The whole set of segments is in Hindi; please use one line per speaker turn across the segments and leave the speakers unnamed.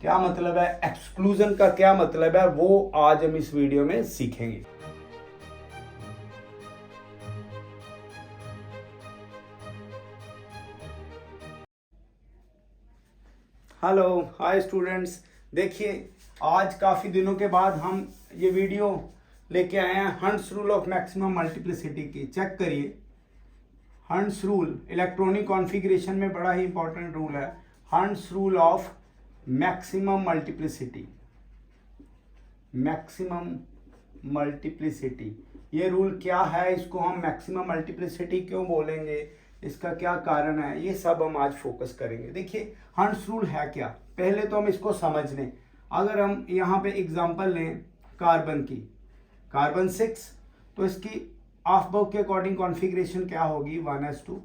क्या मतलब है, एक्सक्लूजन का क्या मतलब है, वो आज हम इस वीडियो में सीखेंगे। Hello, hi students. देखिए, आज काफ़ी दिनों के बाद हम ये वीडियो लेके आए हैं hunts rule of maximum multiplicity की। चेक करिए, हंट्स रूल इलेक्ट्रॉनिक कॉन्फ़िगरेशन में बड़ा ही इंपॉर्टेंट रूल है। Hunts rule of maximum multiplicity, maximum multiplicity, ये रूल क्या है, इसको हम मैक्सिमम मल्टीप्लिसिटी क्यों बोलेंगे, इसका क्या कारण है, ये सब हम आज फोकस करेंगे। देखिए, हंट्स रूल है क्या, पहले तो हम इसको समझ लें। अगर हम यहाँ पे एग्जांपल लें कार्बन की, कार्बन 6, तो इसकी ऑफबर्ग के अकॉर्डिंग कॉन्फ़िगरेशन क्या होगी, 1s2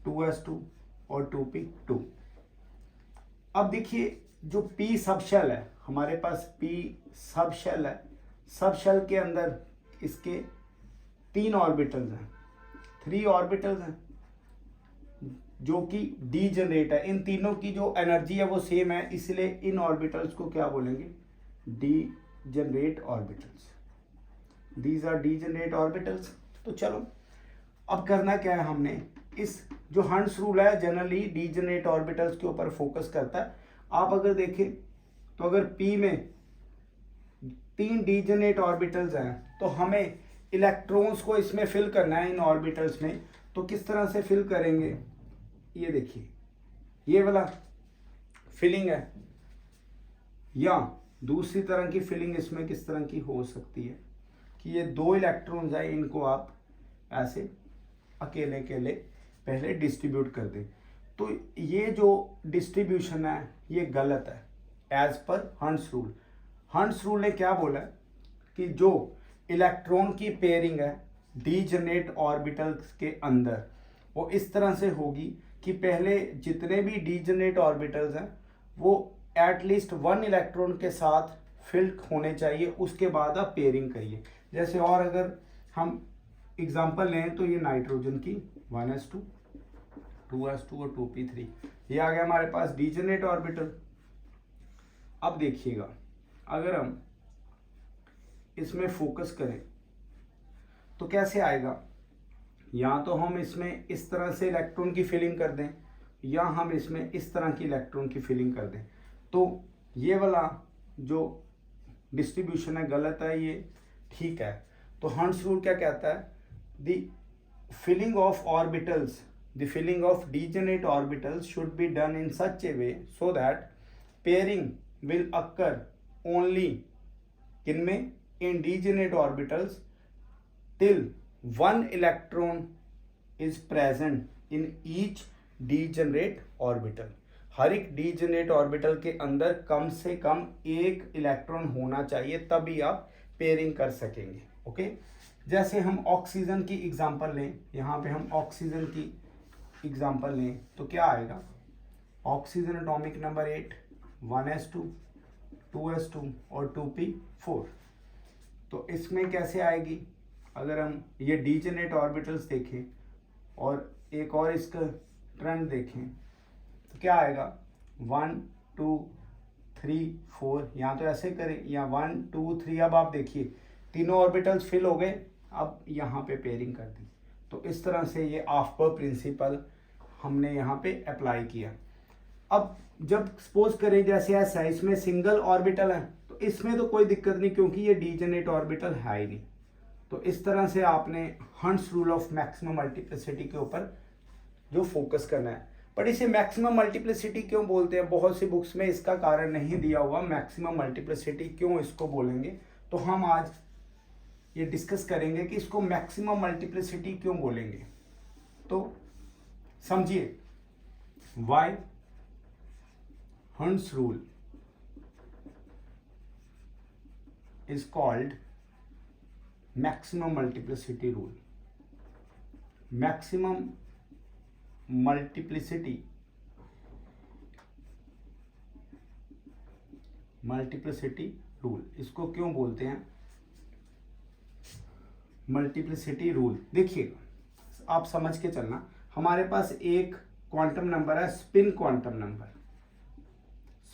2s2 और 2p2। अब देखिए, जो p सब शेल है, हमारे पास p सब शेल है, सब शेल के अंदर इसके 3 ऑर्बिटल्स हैं, 3 ऑर्बिटल्स हैं जो कि डी जनरेट है। इन तीनों की जो एनर्जी है वो सेम है, इसलिए इन ऑर्बिटल्स को क्या बोलेंगे, D generate orbitals. These R D generate orbitals. तो चलो, अब करना क्या है, हमने इस जो हंट्स रूल है जनरली डी जनरेट ऑर्बिटल्स के ऊपर फोकस करता है। आप अगर देखें तो अगर p में 3 डी जनरेट ऑर्बिटल्स हैं तो हमें इलेक्ट्रॉन्स को इसमें फिल करना है, इन ऑर्बिटल्स में। तो किस तरह से फिल करेंगे, ये देखिए, ये वाला फिलिंग है, या दूसरी तरह की फिलिंग इसमें किस तरह की हो सकती है कि ये 2 इलेक्ट्रॉन्स हैं, इनको आप ऐसे अकेले अकेले पहले डिस्ट्रीब्यूट कर दें। तो ये जो डिस्ट्रीब्यूशन है ये गलत है as per hunts rule. Hunts rule ने क्या बोला है कि जो इलेक्ट्रॉन की पेयरिंग है डी जनरेट ऑर्बिटल्स के अंदर, वो इस तरह से होगी कि पहले जितने भी डी जनरेट ऑर्बिटल्स हैं वो एटलीस्ट 1 इलेक्ट्रॉन के साथ फिल्ड होने चाहिए, उसके बाद आप पेयरिंग करिए। जैसे और अगर हम एग्जांपल लें तो ये नाइट्रोजन की 1s2 2s2 और 2p3, ये आ गया हमारे पास डी जनरेट ऑर्बिटल। अब देखिएगा, अगर हम इसमें फोकस करें तो कैसे आएगा, या तो हम इसमें इस तरह से इलेक्ट्रॉन की फिलिंग कर दें, या हम इसमें इस तरह की इलेक्ट्रॉन की फिलिंग कर दें। तो ये वाला जो डिस्ट्रीब्यूशन है गलत है, ये ठीक है। तो हंट्स रूल क्या कहता है, the filling of orbitals, the filling of degenerate orbitals should be done in such a way so that pairing will occur only किनमें, in degenerate orbitals till 1 electron is present in each degenerate orbital। हर एक डीजेनरेट ऑर्बिटल के अंदर कम से कम 1 इलेक्ट्रॉन होना चाहिए, तभी आप पेयरिंग कर सकेंगे। ओके, जैसे हम ऑक्सीजन की एग्जांपल लें, यहाँ पे हम ऑक्सीजन की एग्जांपल लें तो क्या आएगा, oxygen atomic number 8, 1s2 2s2 और 2p4। तो इसमें कैसे आएगी, अगर हम ये डीजेनरेट ऑर्बिटल्स देखें और एक और इसका ट्रेंड देखें तो क्या आएगा, 1 2 3 4, या तो ऐसे करें, या 1 2 3। अब आप देखिए तीनों ऑर्बिटल्स फिल हो गए, अब यहाँ पे पेयरिंग कर दी। तो इस तरह से ये ऑफबर्ग प्रिंसिपल हमने यहाँ पे अप्लाई किया। अब जब सपोज करें जैसे ऐसा है, इसमें सिंगल ऑर्बिटल है तो इसमें तो कोई दिक्कत नहीं क्योंकि ये डीजेनरेट ऑर्बिटल है ही नहीं। तो इस तरह से आपने hunts rule of maximum multiplicity के ऊपर जो फोकस करना है। पर इसे मैक्सिमम मल्टीप्लिसिटी क्यों बोलते हैं, बहुत सी बुक्स में इसका कारण नहीं दिया हुआ, मैक्सिमम मल्टीप्लिसिटी क्यों इसको बोलेंगे। तो हम आज ये डिस्कस करेंगे कि इसको मैक्सिमम मल्टीप्लिसिटी क्यों बोलेंगे। तो समझिए, why Hund's rule is called maximum multiplicity rule. Maximum multiplicity rule इसको क्यों बोलते हैं, मल्टीप्लिसिटी रूल। देखिए, आप समझ के चलना, हमारे पास एक क्वांटम नंबर है spin quantum number.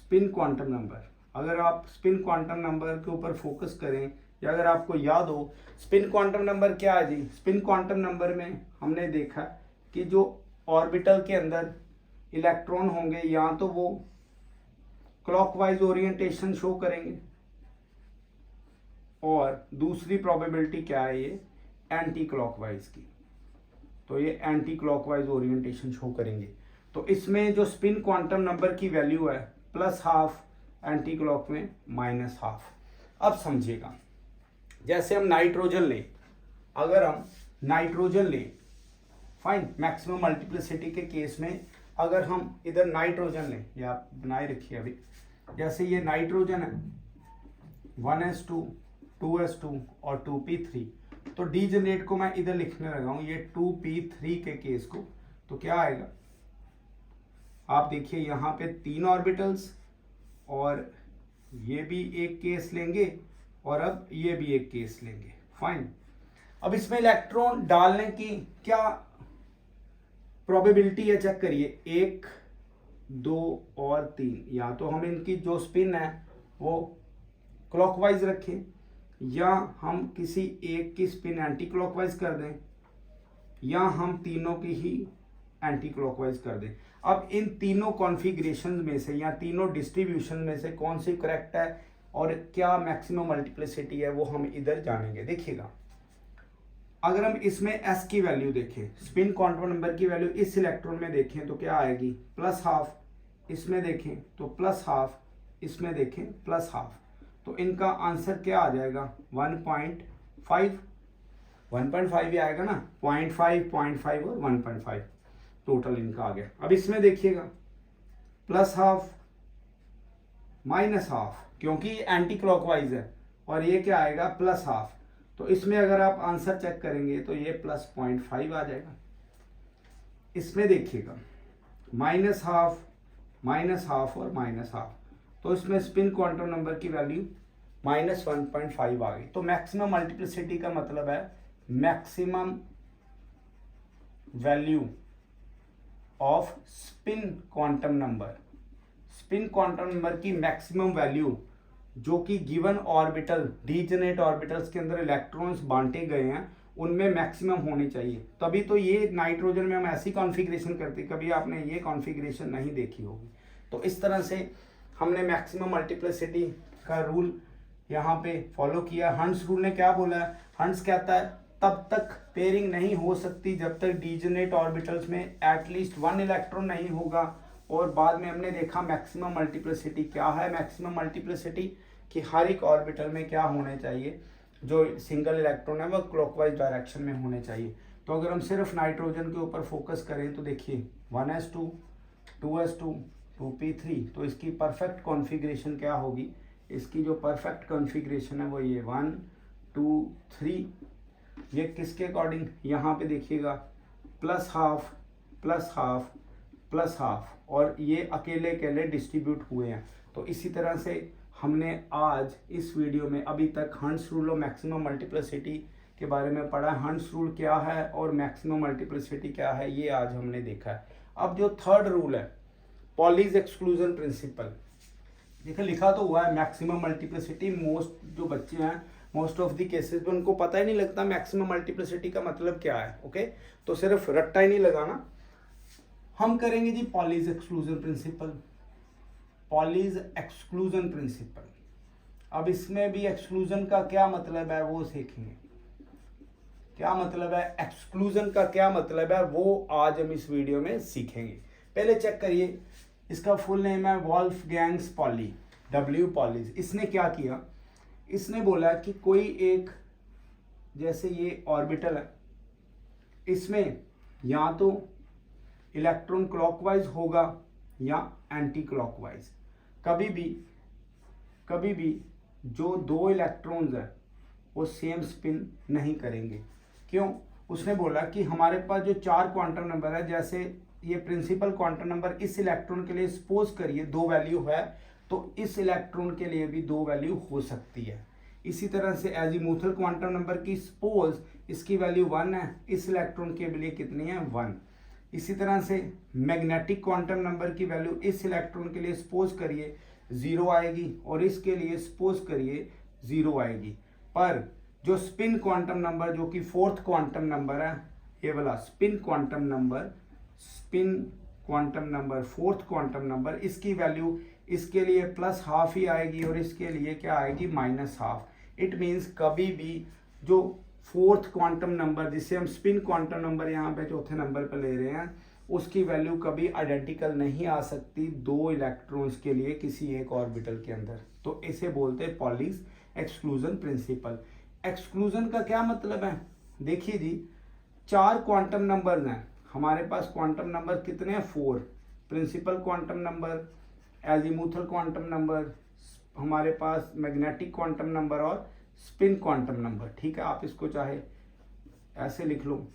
Spin quantum number, अगर आप स्पिन क्वांटम नंबर के ऊपर फोकस करें, या अगर आपको याद हो स्पिन क्वांटम नंबर क्या है जी, स्पिन क्वांटम नंबर में हमने देखा कि जो ऑर्बिटल के अंदर इलेक्ट्रॉन होंगे या तो वो क्लॉकवाइज ओरिएंटेशन शो करेंगे, और दूसरी प्रोबेबिलिटी क्या है ये एंटी क्लॉकवाइज की, तो ये एंटी क्लॉकवाइज ओरिएंटेशन शो करेंगे। तो इसमें जो स्पिन क्वांटम नंबर की वैल्यू है +½ एंटी क्लॉक में -½ अब समझिएगा, जैसे हम नाइट्रोजन लें, अगर हम नाइट्रोजन लें, फाइन, मैक्सिमम मल्टीप्लिसिटी के केस में अगर हम इधर नाइट्रोजन लें, या आप बनाए रखिए अभी, जैसे ये नाइट्रोजन है 1s2 2s2 और 2p3, तो डीजेनरेट को मैं इधर लिखने लगा हूं ये 2p3 के केस को, तो क्या आएगा आप देखिए यहाँ पे 3 ऑर्बिटल्स, और ये भी एक केस लेंगे और अब ये भी एक केस लेंगे, फाइन। अब इसमें इलेक्ट्रॉन डालने की क्या प्रोबेबिलिटी है चेक करिए, 1 2 और 3, या तो हम इनकी जो स्पिन है वो क्लॉकवाइज रखें, या हम किसी एक की स्पिन एंटी क्लॉकवाइज कर दें, या हम तीनों की ही एंटी क्लॉकवाइज कर दें। अब इन तीनों कॉन्फ़िगरेशन में से या तीनों डिस्ट्रीब्यूशन में से कौन सी करेक्ट है और क्या मैक्सिमम मल्टीप्लिसिटी है वो हम इधर जानेंगे। देखिएगा, अगर हम इसमें s की वैल्यू देखें, स्पिन क्वांटम नंबर की वैल्यू इस इलेक्ट्रॉन में देखें तो क्या आएगी +½ इसमें देखें तो +½ इसमें देखें +½ तो इनका आंसर क्या आ जाएगा 1.5 ही आएगा ना, 0.5 0.5 और 1.5 टोटल इनका आ गया। अब इसमें देखिएगा +½ -½ क्योंकि एंटी क्लॉकवाइज है, और ये क्या आएगा +½ तो इसमें अगर आप आंसर चेक करेंगे तो ये +0.5 आ जाएगा। इसमें देखिएगा -½ -½ और -½ तो इसमें स्पिन क्वांटम नंबर की वैल्यू -1.5 आ गई। तो मैक्सिमम मल्टीप्लिसिटी का मतलब है maximum value off spin quantum number, spin quantum number की मैक्सिमम वैल्यू जो कि गिवन ऑर्बिटल डीजेनरेट ऑर्बिटल्स के अंदर इलेक्ट्रॉन्स बांटे गए हैं उनमें मैक्सिमम होनी चाहिए। तभी तो ये नाइट्रोजन में हम ऐसी कॉन्फ़िगरेशन करते, कभी आपने ये कॉन्फ़िगरेशन नहीं देखी होगी। तो इस तरह से हमने मैक्सिमम मल्टीप्लिसिटी का रूल यहाँ पे फॉलो किया। हंट्स रूल ने क्या बोला है, हंट्स कहता है तब तक पेयरिंग नहीं हो सकती जब तक डीजेनरेट ऑर्बिटल्स में एटलीस्ट 1 इलेक्ट्रॉन नहीं होगा। और बाद में हमने देखा मैक्सिमम मल्टीप्लिसिटी क्या है, मैक्सिमम मल्टीप्लिसिटी कि हर एक ऑर्बिटल में क्या होने चाहिए, जो सिंगल इलेक्ट्रॉन है वो क्लॉकवाइज डायरेक्शन में होने चाहिए। तो अगर हम सिर्फ नाइट्रोजन के ऊपर फोकस करें तो देखिए 1s2 2s2 2p3, तो इसकी परफेक्ट कॉन्फ़िगरेशन क्या होगी, इसकी जो परफेक्ट कॉन्फ़िगरेशन है वो ये 1 2 3, ये किसके अकॉर्डिंग, यहाँ पे देखिएगा +½ +½ +½ और ये अकेले अकेले डिस्ट्रीब्यूट हुए हैं। तो इसी तरह से हमने आज इस वीडियो में अभी तक हंट्स रूल और मैक्सिमम मल्टीप्लिसिटी के बारे में पढ़ा। हंट्स रूल क्या है और मैक्सिमम मल्टीप्लिसिटी क्या है ये आज हमने देखा है। अब जो थर्ड रूल है पॉलीज एक्सक्लूजन प्रिंसिपल, देखिए लिखा तो हुआ है मैक्सिमम मल्टीप्लिसिटी, मोस्ट जो बच्चे हैं मोस्ट ऑफ द केसेस में उनको पता ही नहीं लगता मैक्सिमम मल्टीप्लिसिटी का मतलब क्या है। ओके, तो सिर्फ रट्टा ही नहीं लगाना, हम करेंगे जी Pauli's exclusion principle. Pauli's exclusion principle, अब इसमें भी एक्सक्लूजन का क्या मतलब है वो सीखेंगे, क्या मतलब है एक्सक्लूजन का, क्या मतलब है वो आज हम इस वीडियो में सीखेंगे। पहले चेक करिए, इसका फुल नेम है वॉल्फगैंग्स पॉली, W पॉलीज। इसने क्या किया, इसने बोला कि कोई एक, जैसे ये ऑर्बिटल है, इसमें या तो इलेक्ट्रॉन क्लॉकवाइज होगा या एंटी क्लॉकवाइज। कभी भी जो 2 इलेक्ट्रॉन्स हैं वो सेम स्पिन नहीं करेंगे। क्यों, उसने बोला कि हमारे पास जो 4 क्वांटम नंबर है, जैसे ये प्रिंसिपल क्वांटम नंबर इस इलेक्ट्रॉन के लिए सपोज करिए 2 वैल्यू है, तो इस इलेक्ट्रॉन के लिए भी 2 वैल्यू हो सकती है। इसी तरह से एजीमुथल क्वांटम नंबर की सपोज इसकी वैल्यू 1 है, इस इलेक्ट्रॉन के लिए कितनी है 1। इसी तरह से मैग्नेटिक क्वांटम नंबर की वैल्यू इस इलेक्ट्रॉन के लिए सपोज करिए 0 आएगी और इसके लिए सपोज करिए 0 आएगी। पर जो स्पिन क्वांटम नंबर जो कि फोर्थ क्वांटम नंबर है, ये वाला spin quantum number fourth quantum number, इसकी वैल्यू इसके लिए +½ ही आएगी और इसके लिए क्या आएगी -½ इट मीन्स कभी भी जो फोर्थ क्वांटम नंबर जिसे हम स्पिन क्वांटम नंबर यहाँ पे चौथे नंबर पे ले रहे हैं, उसकी वैल्यू कभी आइडेंटिकल नहीं आ सकती 2 इलेक्ट्रॉन्स के लिए किसी एक ऑर्बिटल के अंदर। तो इसे बोलते हैं पॉलीज एक्सक्लूजन प्रिंसिपल। एक्सक्लूजन का क्या मतलब है? देखिए जी, 4 क्वांटम नंबर्स हैं हमारे पास। क्वांटम नंबर कितने हैं? 4। Principal quantum number, azimuthal quantum number, हमारे पास मैग्नेटिक क्वांटम नंबर और स्पिन क्वांटम नंबर। ठीक है, आप इसको चाहे ऐसे लिख लो,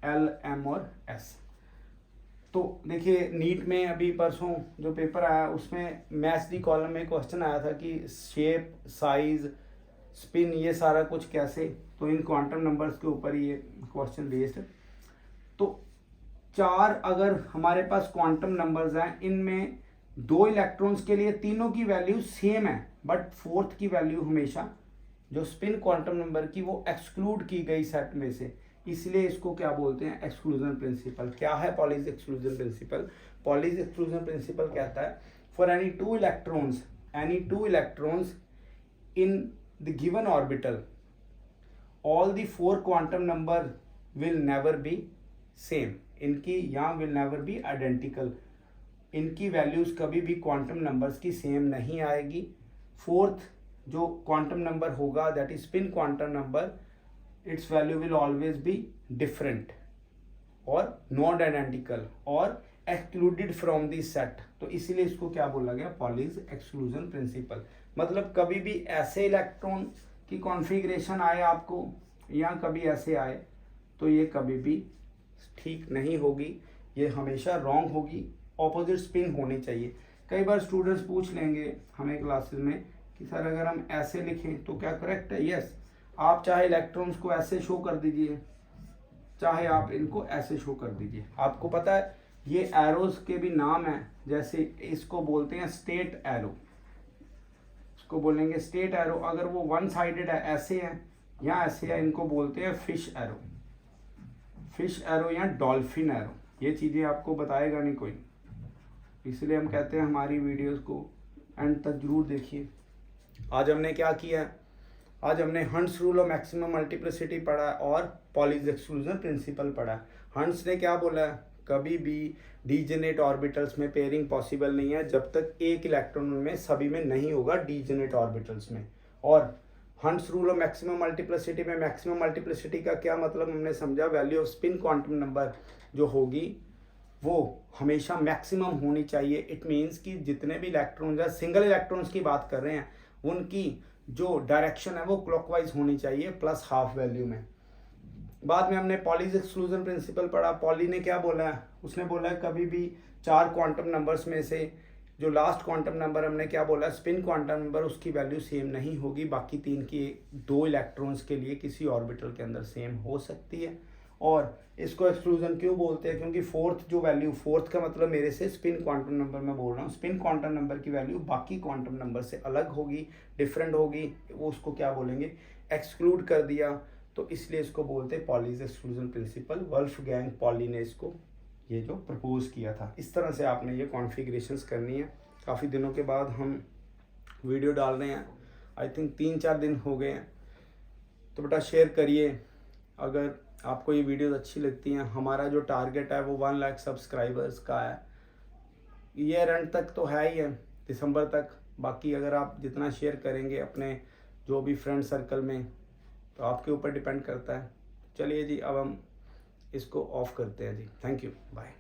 L, M और S। तो देखिए नीट में अभी परसों जो पेपर आया उसमें मैथ्स दी कॉलम में क्वेश्चन आया था कि शेप, साइज, स्पिन, ये सारा कुछ कैसे, तो इन क्वांटम नंबर्स के ऊपर ये क्वेश्चन बेस्ड है। तो 4 अगर हमारे पास क्वांटम नंबर्स हैं, इनमें 2 इलेक्ट्रॉन्स के लिए तीनों की वैल्यू सेम है, बट फोर्थ की वैल्यू हमेशा जो स्पिन क्वांटम नंबर की वो एक्सक्लूड की गई सेट में से, इसलिए इसको क्या बोलते हैं? Exclusion principle. क्या है Pauli's exclusion principle? Pauli's exclusion principal कहता है for any two electrons in the given orbital all the 4 quantum number will never be same. इनकी यहाँ विल नेवर बी आइडेंटिकल, इनकी वैल्यूज कभी भी क्वांटम नंबर्स की सेम नहीं आएगी। फोर्थ जो क्वांटम नंबर होगा that is spin quantum number, it's value will always be different और नॉट आइडेंटिकल और एक्सक्लूडेड फ्रॉम दी सेट। तो इसीलिए इसको क्या बोला गया? Pauli's exclusion principal. मतलब कभी भी ऐसे इलेक्ट्रॉन की कॉन्फ़िगरेशन आए आपको या कभी ऐसे आए तो ये कभी भी ठीक नहीं होगी, ये हमेशा रॉन्ग होगी, ऑपोजिट स्पिन होनी चाहिए। कई बार स्टूडेंट्स पूछ लेंगे हमें क्लासेस में कि सर अगर हम ऐसे लिखें तो क्या करेक्ट है? यस, आप चाहे इलेक्ट्रॉन्स को ऐसे शो कर दीजिए, चाहे आप इनको ऐसे शो कर दीजिए। आपको पता है ये एरोज के भी नाम हैं, जैसे इसको बोलते हैं स्टेट एरो, इसको बोलेंगे स्टेट एरो। अगर वो वन साइडेड है, ऐसे है या ऐसे है, इनको बोलते हैं फिश एरो या डॉल्फिन एरो। ये चीज़ें आपको बताएगा नहीं कोई, इसलिए हम कहते हैं हमारी वीडियोस को एंड तक जरूर देखिए। आज हमने क्या किया है? आज हमने hunts rule of maximum multiplicity पढ़ा है और पॉलीज एक्सक्लूजन प्रिंसिपल पढ़ा है। हंट्स ने क्या बोला है? कभी भी डीजेनेट ऑर्बिटल्स में पेयरिंग पॉसिबल नहीं है जब तक एक इलेक्ट्रॉन में सभी में नहीं होगा डीजेनेट ऑर्बिटल्स में। और hunts rule of maximum multiplicity में मैक्सिमम मल्टीप्लिसिटी का क्या मतलब हमने समझा? Value off spin quantum number जो होगी वो हमेशा मैक्सिमम होनी चाहिए। इट मीन्स कि जितने भी इलेक्ट्रॉन्स या सिंगल इलेक्ट्रॉन्स की बात कर रहे हैं उनकी जो डायरेक्शन है वो क्लॉकवाइज होनी चाहिए +½ वैल्यू में। बाद में हमने पॉलीज एक्सक्लूजन प्रिंसिपल पढ़ा। पॉली ने क्या बोला है? उसने बोला है कभी भी 4 क्वांटम नंबर्स में से जो लास्ट क्वांटम नंबर हमने क्या बोला? स्पिन क्वांटम नंबर, उसकी वैल्यू सेम नहीं होगी, बाकी 3 की 2 इलेक्ट्रॉन्स के लिए किसी ऑर्बिटल के अंदर सेम हो सकती है। और इसको एक्सक्लूजन क्यों बोलते हैं? क्योंकि फोर्थ जो वैल्यू, फोर्थ का मतलब मेरे से स्पिन क्वांटम नंबर में बोल रहा हूँ, स्पिन क्वांटम नंबर की वैल्यू बाकी क्वांटम नंबर से अलग होगी, डिफरेंट होगी, वो उसको क्या बोलेंगे? एक्सक्लूड कर दिया। तो इसलिए इसको बोलते हैं Pauli's exclusion principal. Wolfgang poly ने इसको ये जो प्रपोज किया था। इस तरह से आपने ये कॉन्फ़िगरेशंस करनी है। काफ़ी दिनों के बाद हम वीडियो डाल रहे हैं, आई थिंक 3-4 दिन हो गए हैं। तो बेटा शेयर करिए अगर आपको ये वीडियोस अच्छी लगती हैं। हमारा जो टारगेट है वो 1 लाख सब्सक्राइबर्स का है। ये रन तक तो है ही है, दिसंबर तक। बाकी अगर आप जितना शेयर करेंगे अपने जो भी फ्रेंड सर्कल में, तो आपके ऊपर डिपेंड करता है। चलिए जी, अब हम इसको ऑफ करते हैं जी। Thank you, bye.